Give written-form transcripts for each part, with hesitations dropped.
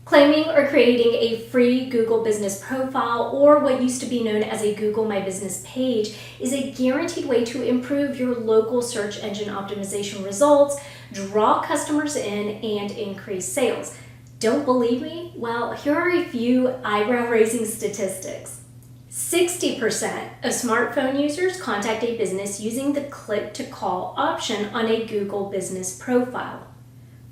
Claiming or creating a free Google business profile, or what used to be known as a Google My Business page, is a guaranteed way to improve your local search engine optimization results, draw customers in, and increase sales. Don't believe me? Well, here are a few eyebrow-raising statistics. 60% of smartphone users contact a business using the click-to-call option on a Google business profile.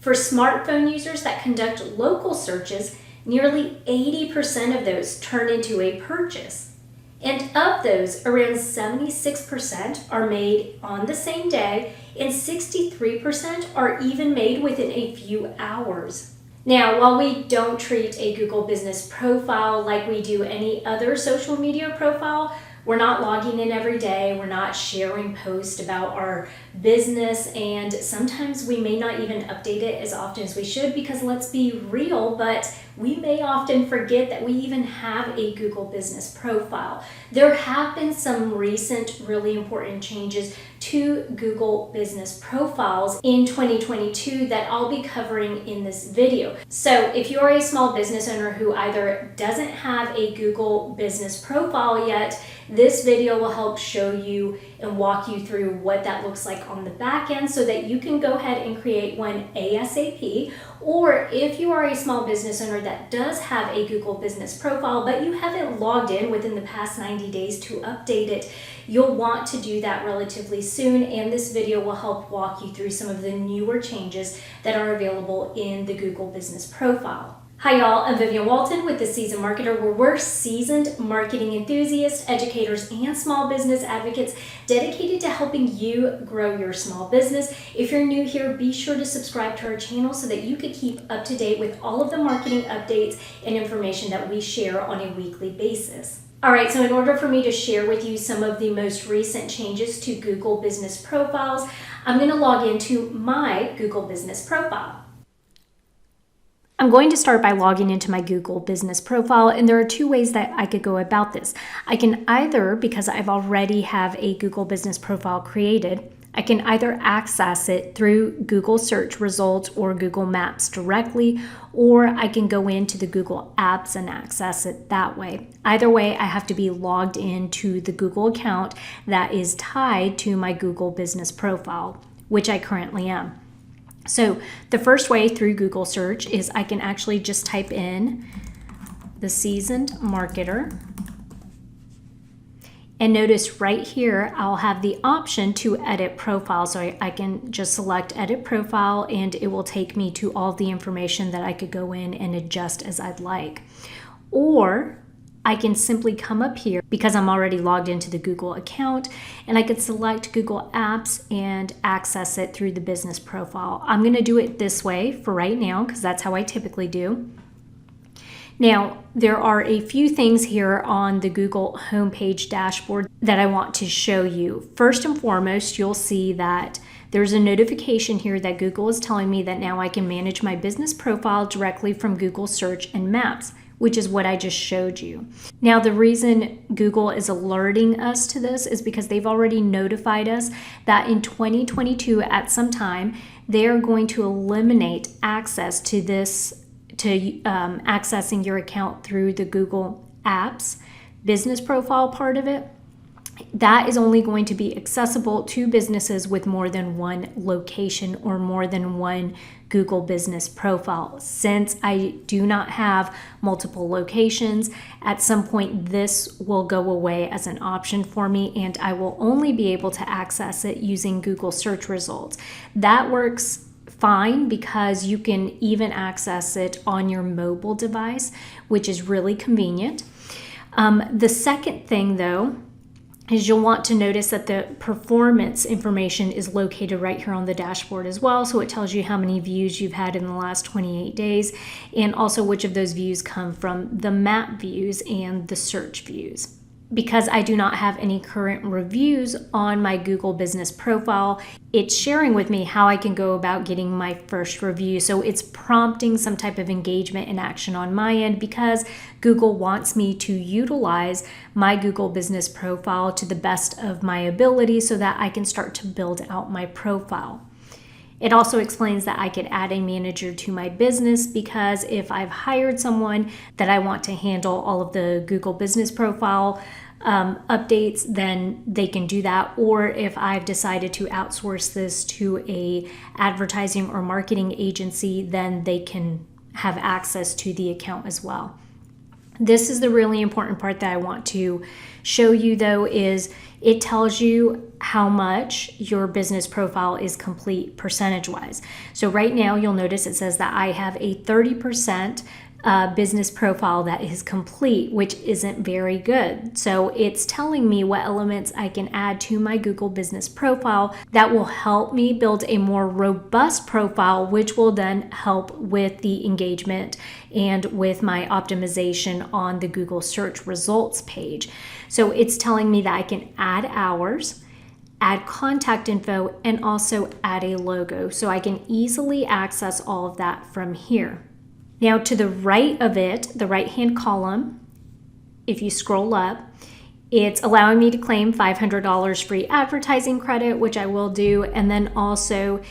For smartphone users that conduct local searches, nearly 80% of those turn into a purchase. And of those, around 76% are made on the same day, and 63% are even made within a few hours. Now, while we don't treat a Google business profile like we do any other social media profile, we're not logging in every day, we're not sharing posts about our business, and sometimes we may not even update it as often as we should because, let's be real, but we may often forget that we even have a Google business profile. There have been some recent really important changes to Google business profiles in 2022 that I'll be covering in this video. So if you're a small business owner who either doesn't have a Google business profile yet, this video will help show you and walk you through what that looks like on the back end so that you can go ahead and create one ASAP. Or if you are a small business owner that does have a Google business profile, but you haven't logged in within the past 90 days to update it, you'll want to do that relatively soon, and this video will help walk you through some of the newer changes that are available in the Google business profile. Hi y'all, I'm Vivian Walton with The Seasoned Marketer, where we're seasoned marketing enthusiasts, educators, and small business advocates dedicated to helping you grow your small business. If you're new here, be sure to subscribe to our channel so that you can keep up to date with all of the marketing updates and information that we share on a weekly basis. All right, so in order for me to share with you some of the most recent changes to Google business profiles, I'm going to log into my Google business profile. I'm going to start by logging into my Google business profile, and there are two ways that I could go about this. I can either, because I've already have a Google business profile created, I can either access it through Google search results or Google Maps directly, or I can go into the Google apps and access it that way. Either way, I have to be logged into the Google account that is tied to my Google business profile, which I currently am. So the first way through Google search is I can actually just type in The Seasoned Marketer. And notice right here, I'll have the option to edit profile. So I can just select edit profile, and it will take me to all the information that I could go in and adjust as I'd like. Or I can simply come up here because I'm already logged into the Google account, and I could select Google Apps and access it through the business profile. I'm going to do it this way for right now because that's how I typically do. Now, there are a few things here on the Google homepage dashboard that I want to show you. First and foremost, you'll see that there's a notification here that Google is telling me that now I can manage my business profile directly from Google Search and Maps, which is what I just showed you. Now, the reason Google is alerting us to this is because they've already notified us that in 2022, at some time, they are going to eliminate access to this, accessing your account through the Google Apps business profile part of it. That is only going to be accessible to businesses with more than one location or more than one Google business profile. Since I do not have multiple locations, at some point this will go away as an option for me, and I will only be able to access it using Google search results. That works fine because you can even access it on your mobile device, which is really convenient. The second thing, though, is you'll want to notice that the performance information is located right here on the dashboard as well. So it tells you how many views you've had in the last 28 days, and also which of those views come from the map views and the search views. Because I do not have any current reviews on my Google business profile, it's sharing with me how I can go about getting my first review. So it's prompting some type of engagement and action on my end because Google wants me to utilize my Google business profile to the best of my ability so that I can start to build out my profile. It also explains that I could add a manager to my business, because if I've hired someone that I want to handle all of the Google Business Profile updates, then they can do that. Or if I've decided to outsource this to a advertising or marketing agency, then they can have access to the account as well. This is the really important part that I want to show you, though, is it tells you how much your business profile is complete percentage-wise. So right now you'll notice it says that I have a 30% business profile that is complete, which isn't very good. So it's telling me what elements I can add to my Google Business Profile that will help me build a more robust profile, which will then help with the engagement and with my optimization on the Google search results page. So it's telling me that I can add hours, add contact info, and also add a logo. So I can easily access all of that from here. Now to the right of it, the right-hand column, if you scroll up, it's allowing me to claim $500 free advertising credit, which I will do. And then also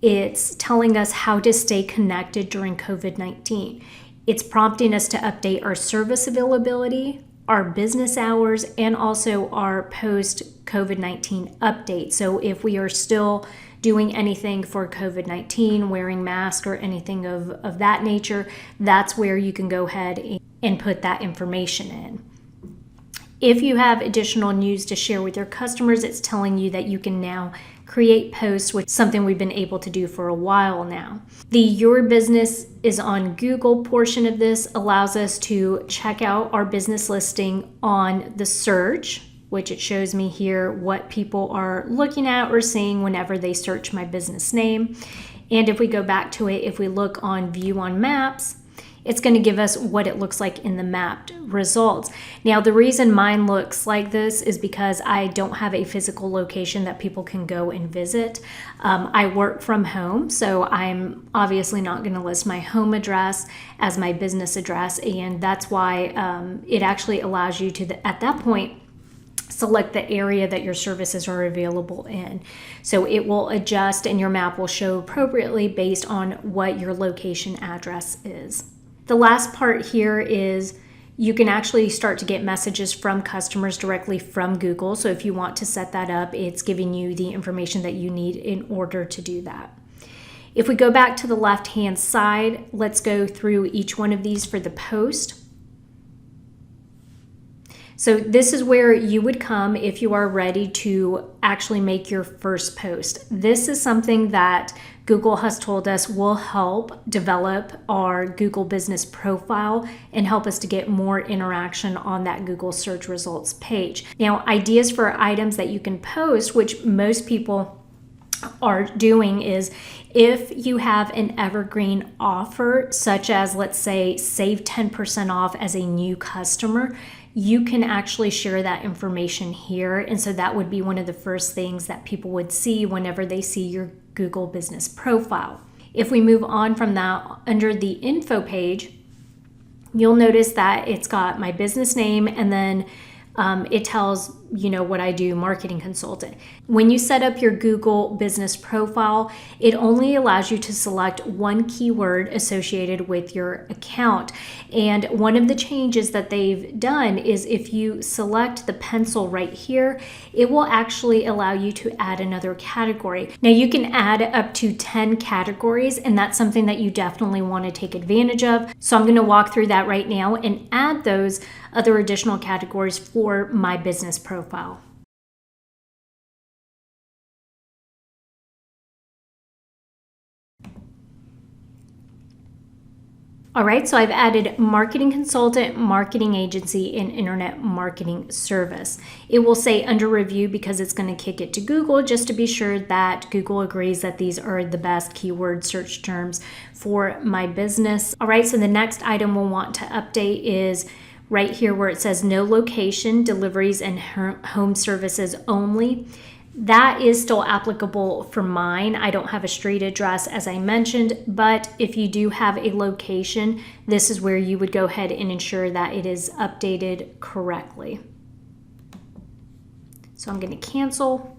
it's telling us how to stay connected during COVID-19. It's prompting us to update our service availability, our business hours, and also our post-COVID-19 update. So if we are still doing anything for COVID-19, wearing masks or anything of that nature, that's where you can go ahead and put that information in. If you have additional news to share with your customers, it's telling you that you can now create posts, which is something we've been able to do for a while now. The Your Business is on Google portion of this allows us to check out our business listing on the search, which it shows me here what people are looking at or seeing whenever they search my business name. And if we go back to it, if we look on View on Maps, it's going to give us what it looks like in the mapped results. Now, the reason mine looks like this is because I don't have a physical location that people can go and visit. I work from home, so I'm obviously not going to list my home address as my business address, and that's why it actually allows you to, at that point, select the area that your services are available in. So it will adjust and your map will show appropriately based on what your location address is. The last part here is you can actually start to get messages from customers directly from Google. So if you want to set that up, it's giving you the information that you need in order to do that. If we go back to the left-hand side, let's go through each one of these for the post. So this is where you would come if you are ready to actually make your first post. This is something that Google has told us will help develop our Google Business Profile and help us to get more interaction on that Google search results page. Now, ideas for items that you can post, which most people are doing, is if you have an evergreen offer, such as, let's say, save 10% off as a new customer, you can actually share that information here. And so that would be one of the first things that people would see whenever they see your Google Business Profile. If we move on from that, under the info page, you'll notice that it's got my business name, and then it tells what I do, marketing consultant. When you set up your Google Business Profile, it only allows you to select one keyword associated with your account. And one of the changes that they've done is if you select the pencil right here, it will actually allow you to add another category. Now you can add up to 10 categories, and that's something that you definitely want to take advantage of. So I'm going to walk through that right now and add those other additional categories for my business profile. All right, so I've added marketing consultant, marketing agency, and internet marketing service. It will say under review because it's going to kick it to Google just to be sure that Google agrees that these are the best keyword search terms for my business. All right, so the next item we'll want to update is right here where it says no location, deliveries, and home services only. That is still applicable for mine. I don't have a street address, as I mentioned, but if you do have a location, this is where you would go ahead and ensure that it is updated correctly. So I'm going to cancel.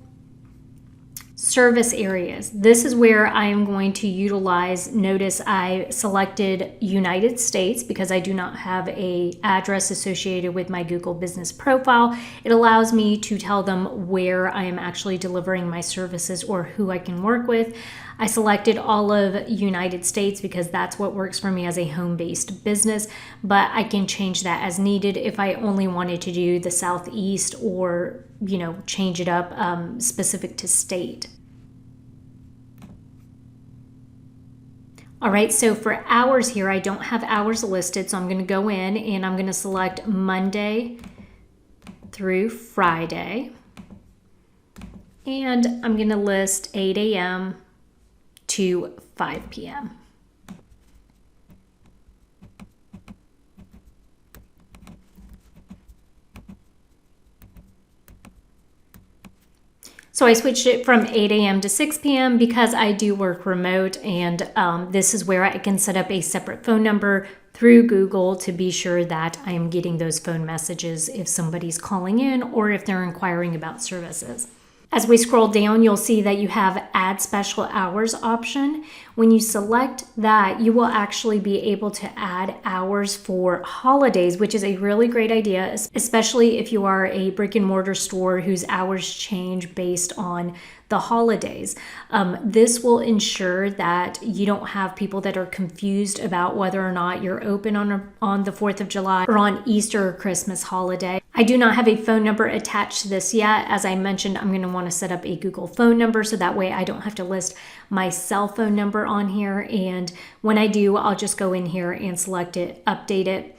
Service areas. This is where I am going to utilize, notice I selected United States because I do not have an address associated with my Google business profile. It allows me to tell them where I am actually delivering my services or who I can work with. I selected all of United States because that's what works for me as a home-based business, but I can change that as needed if I only wanted to do the Southeast or, change it up specific to state. All right, so for hours here, I don't have hours listed, so I'm going to go in and I'm going to select Monday through Friday, and I'm going to list 8 a.m. to 5 p.m. So I switched it from 8 a.m. to 6 p.m. because I do work remote, and this is where I can set up a separate phone number through Google to be sure that I am getting those phone messages if somebody's calling in or if they're inquiring about services. As we scroll down, you'll see that you have Add Special Hours option. When you select that, you will actually be able to add hours for holidays, which is a really great idea, especially if you are a brick and mortar store whose hours change based on the holidays. This will ensure that you don't have people that are confused about whether or not you're open on the 4th of July or on Easter or Christmas holiday. I do not have a phone number attached to this yet. As I mentioned, I'm going to want to set up a Google phone number so that way I don't have to list my cell phone number on here. And when I do, I'll just go in here and select it, update it.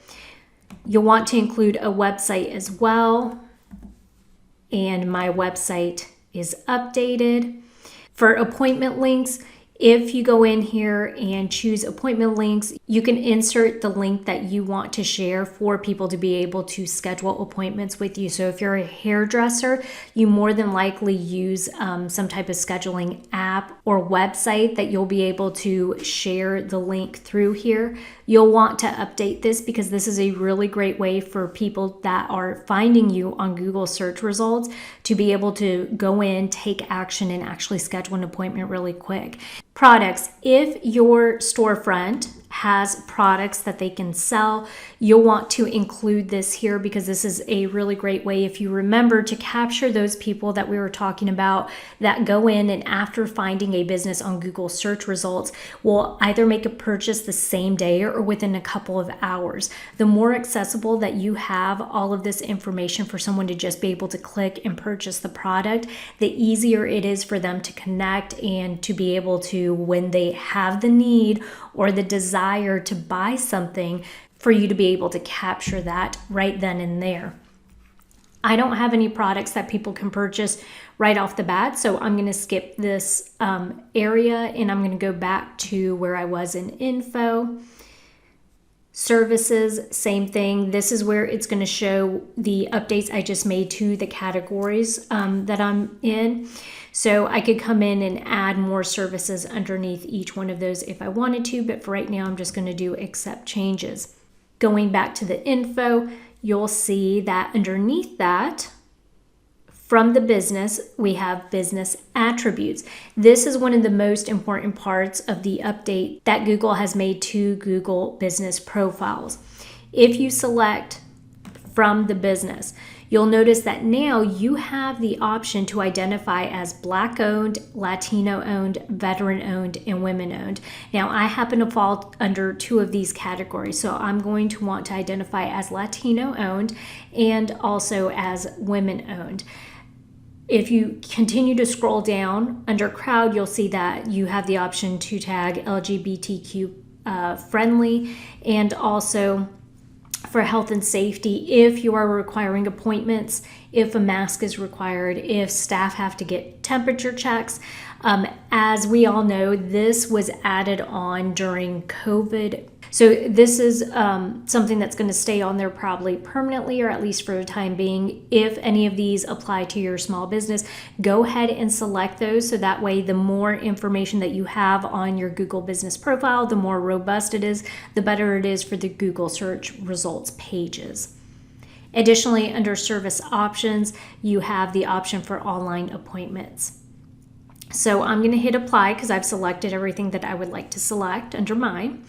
You'll want to include a website as well. And my website is updated. For appointment links, if you go in here and choose appointment links, you can insert the link that you want to share for people to be able to schedule appointments with you. So if you're a hairdresser, you more than likely use some type of scheduling app or website that you'll be able to share the link through here. You'll want to update this because this is a really great way for people that are finding you on Google search results to be able to go in, take action, and actually schedule an appointment really quick. Products. If your storefront has products that they can sell, you'll want to include this here because this is a really great way, if you remember, to capture those people that we were talking about that go in and after finding a business on Google search results will either make a purchase the same day or within a couple of hours. The more accessible that you have all of this information for someone to just be able to click and purchase the product, the easier it is for them to connect and to be able to, when they have the need or the desire to buy something, for you to be able to capture that right then and there. I don't have any products that people can purchase right off the bat, so I'm going to skip this area and I'm going to go back to where I was in info. Services, same thing. This is where it's going to show the updates I just made to the categories that I'm in. So I could come in and add more services underneath each one of those if I wanted to, but for right now, I'm just going to do accept changes. Going back to the info, you'll see that underneath that, from the business, we have business attributes. This is one of the most important parts of the update that Google has made to Google business profiles. If you select from the business, you'll notice that now you have the option to identify as Black-owned, Latino-owned, veteran-owned, and women-owned. Now, I happen to fall under two of these categories, so I'm going to want to identify as Latino-owned and also as women-owned. If you continue to scroll down under crowd, you'll see that you have the option to tag LGBTQ friendly, and also for health and safety, if you are requiring appointments, if a mask is required, if staff have to get temperature checks. As we all know, this was added on during COVID. So this is something that's going to stay on there probably permanently, or at least for the time being. If any of these apply to your small business, go ahead and select those, so that way the more information that you have on your Google business profile, the more robust it is, the better it is for the Google search results pages. Additionally, under service options, you have the option for online appointments. So I'm going to hit apply because I've selected everything that I would like to select under mine.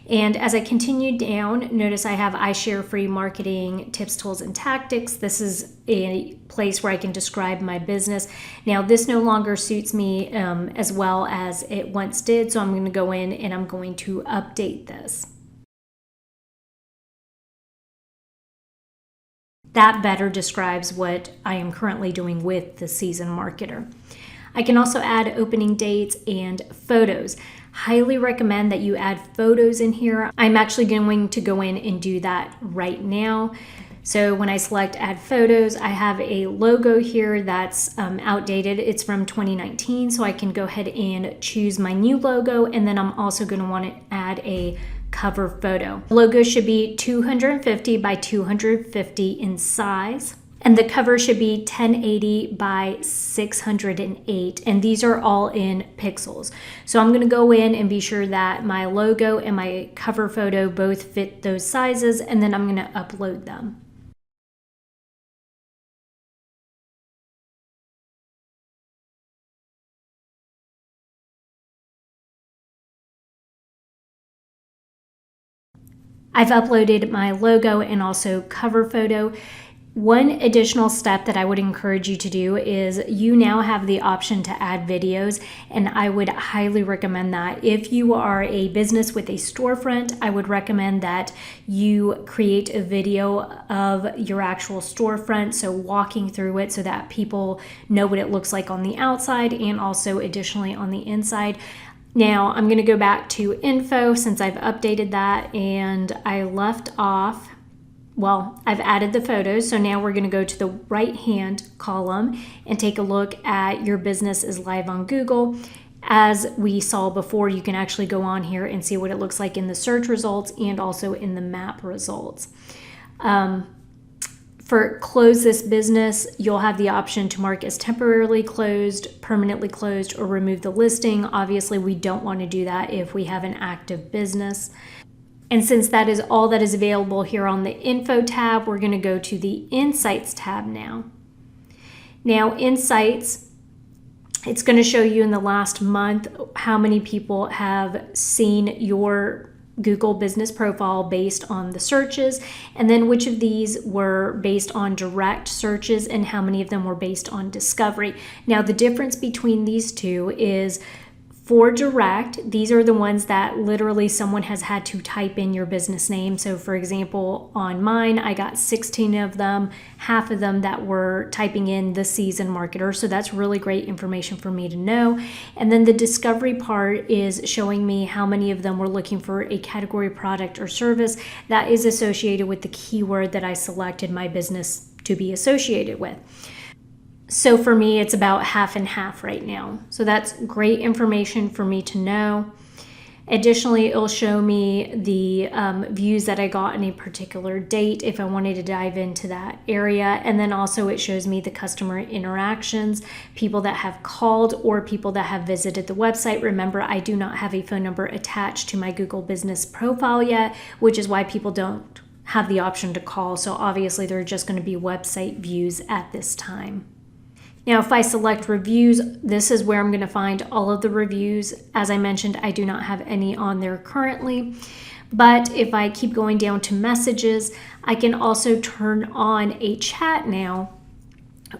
And as I continue down, notice I have I share free marketing tips, tools, and tactics. This is a place where I can describe my business. Now, this no longer suits me as well as it once did, so I'm going to go in and I'm going to update this. That better describes what I am currently doing with the Seasoned Marketer. I can also add opening dates and photos. Highly recommend that you add photos in here. I'm actually going to go in and do that right now. So when I select add photos, I have a logo here that's outdated. It's from 2019, so I can go ahead and choose my new logo, and then I'm also going to want to add a cover photo. The logo should be 250 by 250 in size. And the cover should be 1080 by 608, and these are all in pixels. So I'm going to go in and be sure that my logo and my cover photo both fit those sizes, and then I'm going to upload them. I've uploaded my logo and also cover photo. One additional step that I would encourage you to do is you now have the option to add videos, and I would highly recommend that. If you are a business with a storefront, I would recommend that you create a video of your actual storefront, so walking through it so that people know what it looks like on the outside and also additionally on the inside. Now I'm going to go back to info since I've updated that, and I left off. Well, I've added the photos, so now we're going to go to the right-hand column and take a look at your business is live on Google. As we saw before, you can actually go on here and see what it looks like in the search results and also in the map results. For close this business, you'll have the option to mark as temporarily closed, permanently closed, or remove the listing. Obviously, we don't want to do that if we have an active business. And since that is all that is available here on the Info tab, we're going to go to the Insights tab now. Now, Insights, it's going to show you in the last month how many people have seen your Google business profile based on the searches, and then which of these were based on direct searches and how many of them were based on discovery. Now, the difference between these two is for direct, these are the ones that literally someone has had to type in your business name. So for example, on mine, I got 16 of them, half of them that were typing in the Seasoned Marketer. So that's really great information for me to know. And then the discovery part is showing me how many of them were looking for a category, product, or service that is associated with the keyword that I selected my business to be associated with. So for me, it's about half and half right now. So that's great information for me to know. Additionally, it'll show me the views that I got in a particular date if I wanted to dive into that area. And then also it shows me the customer interactions, people that have called or people that have visited the website. Remember, I do not have a phone number attached to my Google business profile yet, which is why people don't have the option to call. So obviously they're just going to be website views at this time. Now, if I select reviews, this is where I'm going to find all of the reviews. As I mentioned, I do not have any on there currently. But if I keep going down to messages, I can also turn on a chat now,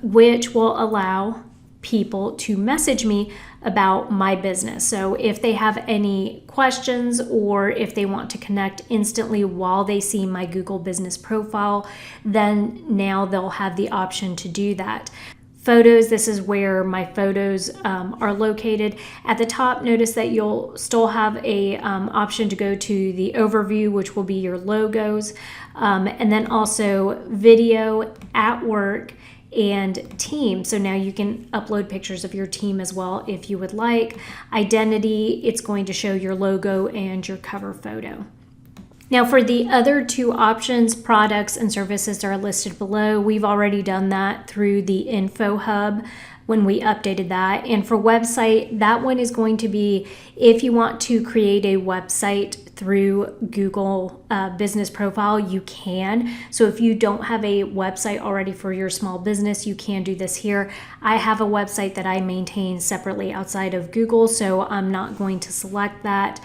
which will allow people to message me about my business. So if they have any questions or if they want to connect instantly while they see my Google business profile, then now they'll have the option to do that. Photos, this is where my photos are located. At the top, notice that you'll still have a option to go to the overview, which will be your logos, and then also video, at work, and team. So now you can upload pictures of your team as well if you would like. Identity, it's going to show your logo and your cover photo. Now for the other two options, products and services that are listed below, we've already done that through the Info Hub when we updated that. And for website, that one is going to be if you want to create a website through Google Business Profile, you can. So if you don't have a website already for your small business, you can do this here. I have a website that I maintain separately outside of Google, so I'm not going to select that.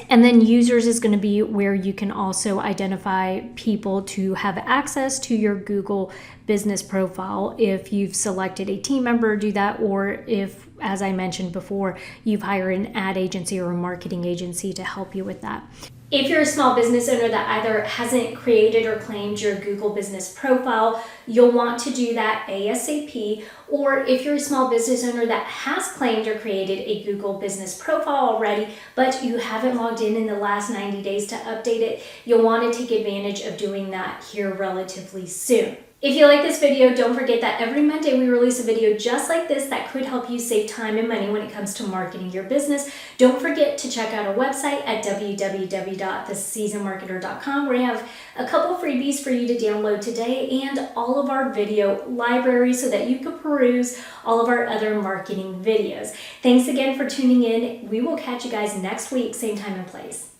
And then users is going to be where you can also identify people to have access to your Google Business Profile. If you've selected a team member, do that, or if, as I mentioned before, you've hired an ad agency or a marketing agency to help you with that. If you're a small business owner that either hasn't created or claimed your Google Business Profile, you'll want to do that ASAP. Or if you're a small business owner that has claimed or created a Google Business Profile already, but you haven't logged in the last 90 days to update it, you'll want to take advantage of doing that here relatively soon. If you like this video, don't forget that every Monday we release a video just like this that could help you save time and money when it comes to marketing your business. Don't forget to check out our website at www.theseasonedmarketer.com, where we have a couple freebies for you to download today and all of our video library so that you can peruse all of our other marketing videos. Thanks again for tuning in. We will catch you guys next week, same time and place.